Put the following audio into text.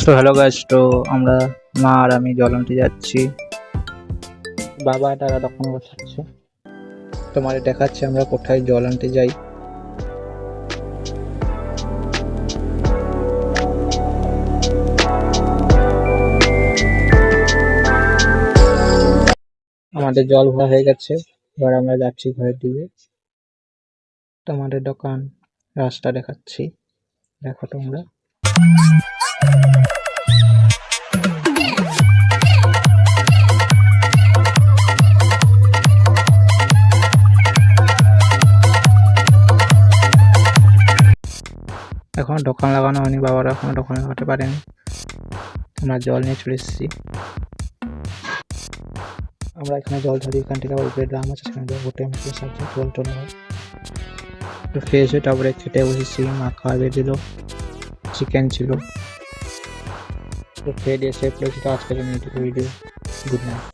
So hello guys, তো আমরা মা আর আমি জল আনতে যাচ্ছি। বাবা তারা তখন বসাচ্ছে, তোমার দেখাচ্ছে আমরা কোথায় জল আনতে যাই। আমাদের জল ভরা হয়ে গেছে, এবার আমরা যাচ্ছি ঘরের দিকে। তোমাদের দোকান রাস্তা দেখাচ্ছি, দেখো তোমরা। এখন দোকান লাগানো হয়নি, বাবারা এখনো দোকান লাগাতে পারেনি। আমরা জল নিয়ে চলে এসেছি। আমরা এখানে জল ধরি, এখান থেকে ওই যে ড্রাম আছে সেখানে জল ভর্তি আমরা জল তোলা হয়। তো খেয়েছে, তারপরে খেতে বসেছি। মা খাওয়াবে দিল, চিকেন ছিল। তো খেয়ে দিয়ে সেভ করেছি। তো আজকের জন্য ভিডিও, গুড নাইট।